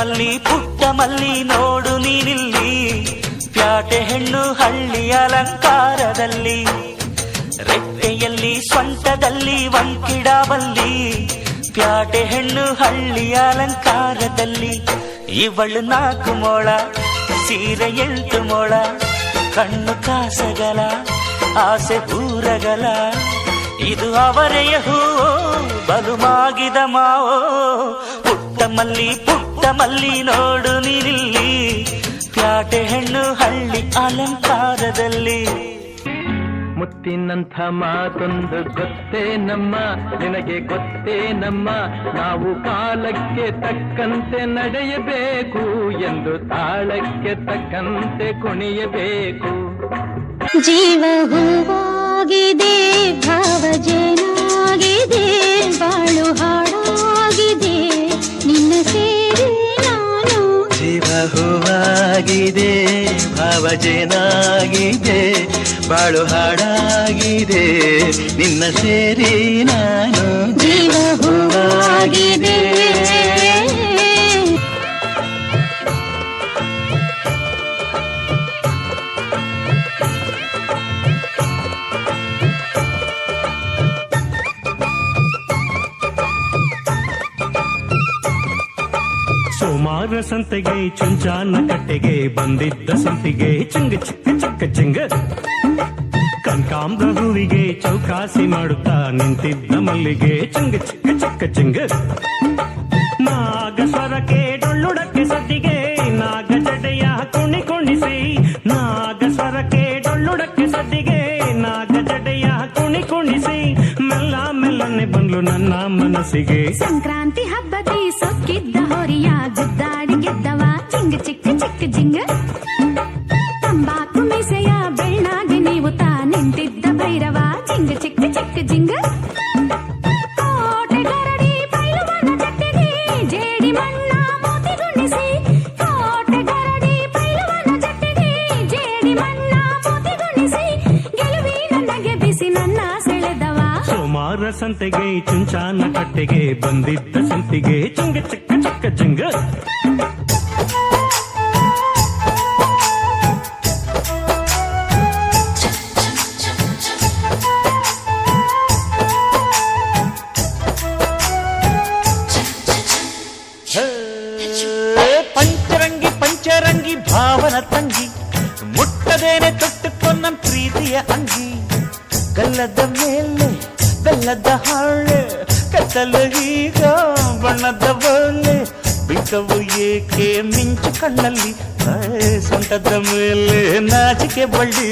ಮಲ್ಲಿ ಪುಟ್ಟ ಮಲ್ಲಿ ನೋಡು ನೀನಿಲ್ಲಿ, ಪ್ಯಾಟೆ ಹೆಣ್ಣು ಹಳ್ಳಿ ಅಲಂಕಾರದಲ್ಲಿ, ರೆಟ್ಟೆಯಲ್ಲಿ ಸ್ವಂಟದಲ್ಲಿ ವಂಕಿಡಾವಲ್ಲಿ, ಪ್ಯಾಟೆ ಹೆಣ್ಣು ಹಳ್ಳಿ ಅಲಂಕಾರದಲ್ಲಿ. ಇವಳು 4 ಮೊಳ ಸೀರೆ 8 ಮೊಳ, ಕಣ್ಣು ಕಾಸಗಲ ಆಸೆ ಊರಗಲ, ಇದು ಅವರೆಯ ಹೂವೋ ಬಲುಮಾಗಿದ ಮಾವೋ. ಪುಟ್ಟ ಮಲ್ಲಿ ನೋಡು ನೀನಿಲ್ಲಿ, ಪ್ಯಾಟೆ ಹೆಣ್ಣು ಹಳ್ಳಿ ಅಲಂಕಾರದಲ್ಲಿ. ಮುತ್ತಿನಂಥ ಮಾತೊಂದು ಗೊತ್ತೇ ನಮ್ಮ, ನಿನಗೆ ಗೊತ್ತೇ ನಮ್ಮ, ನಾವು ಕಾಲಕ್ಕೆ ತಕ್ಕಂತೆ ನಡೆಯಬೇಕು ಎಂದು ತಾಳಕ್ಕೆ ತಕ್ಕಂತೆ ಕುಣಿಯಬೇಕು. ಜೀವ ಹೂವಾಗಿದೆ, ಭಾವ ಜೇನಾಗಿದೆ, ಬಾಳು ಹಾಡಾಗಿದೆ, ನಿನ್ನ ಸೇರಿ ನಾನು. ಜೀವ ಹೂವಾಗಿದೆ, ಭಾವ ಜೇನಾಗಿದೆ, ಬಾಳು ಹಾಡಾಗಿದೆ, ನಿನ್ನ ಸೇರಿ ನಾನು. ಜೀವ ಹೂವಾಗಿದೆ. ಸೋಮಾರ ಸಂತೆಗೆ ಚುಂಚಾನ ಕಟ್ಟೆಗೆ ಬಂದಿದ್ದ ಸಂತಿಗೆ ಚಿಂಗ ಚಿಕ್ಕ ಚಿಕ್ಕ ಚಿಂಗ, ಕನಕಾಂಬ್ರ ಹೂವಿಗೆ ಚೌಕಾಸಿ ಮಾಡುತ್ತಾ ನಿಂತಿದ್ದ ಮಲ್ಲಿಗೆ ಚಿಂಗ ಚಿಕ್ಕ ಚಿಕ್ಕ ಚಿಂಗ. ನಾಗಸ್ವರಕ್ಕೆ ಡೊಳ್ಳುಡಕ್ಕೆ ಸದ್ದಿಗೆ ನಾಗ ಜಡೆಯ ಕುಣಿಸಿ, ನಾಗಸ್ವರಕ್ಕೆ ಡೊಳ್ಳುಡಕ್ಕೆ ಸದ್ದಿಗೆ ನಾಗ ಜಡೆಯ ಕುಣಿಸಿ, ಮೆಲ್ಲ ಮೆಲ್ಲನೆ ಬಂದ್ಲು ನನ್ನ ಮನಸ್ಸಿಗೆ. ಸಂಕ್ರಾಂತಿ ಹಬ್ಬದಿ ಸೊಕ್ಕಿದ್ದ ಹೊರಿಯ ಗುದ್ದಾಡಿ ಗೆದ್ದವ ಚಿಂಗ ಚಿಕ್ಕ ಚಿಕ್ಕ ಜಿಂಗ, ತಂಬಾಕು ಮೀಸೆಯ ಬೆಳ್ಳಾಗಿ ನೀವು ತಾ ನಿಂತಿದ್ದ ಭೈರವ ಚಿಂಗ ಚಿಕ್ಕ ಚಿಕ್ಕ ಜಿಂಗ. ಕೋಟೆ ಗರಡಿ ಬೈಲುವನ ಜಟ್ಟಿಗೆ ಜೇಡಿ ಮಣ್ಣ ಮೋತಿಗುಣಿಸಿ, ಕೋಟೆ ಗರಡಿ ಬೈಲುವನ ಜಟ್ಟಿಗೆ ಜೇಡಿ ಮಣ್ಣ ಮೋತಿಗುಣಿಸಿ, ಗೆಲುವಿನ ನಗೆ ಬಿಸಿ ನನ್ನ ಸೆಳೆದವ. ಸೋಮಾರ ಸಂತೆಗೆ ಚುಂಚಾನ ಕಟ್ಟೆಗೆ ಬಂದಿದ್ದ ಸಂತಿಗೆ ಚಿಂಗ ಚಿಕ್ಕ ಚಿಕ್ಕ ಚಿಂಗ. ಪಂಚರಂಗಿ ಭಾವನ ತಂಗಿ, ಮುಟ್ಟದೇನೆ ತೊಟ್ಟುಕೊಂಡ ಪ್ರೀತಿಯ ಅಂಗಿ, ಗಲ್ಲದ ಮೇಲೆ ಬೆಲ್ಲದ ಹಾಳೆ, ಕತ್ತಲು ಈಗ ಬಣ್ಣದ ಬಳ್ಳೆ, ಬಿಟ್ಟವು ಏಕೆ ಮಿಂಚು ಕಣ್ಣಲ್ಲಿ, ಸೊಂಟದ ಮೇಲೆ ನಾಚಿಕೆ ಬಳ್ಳಿ.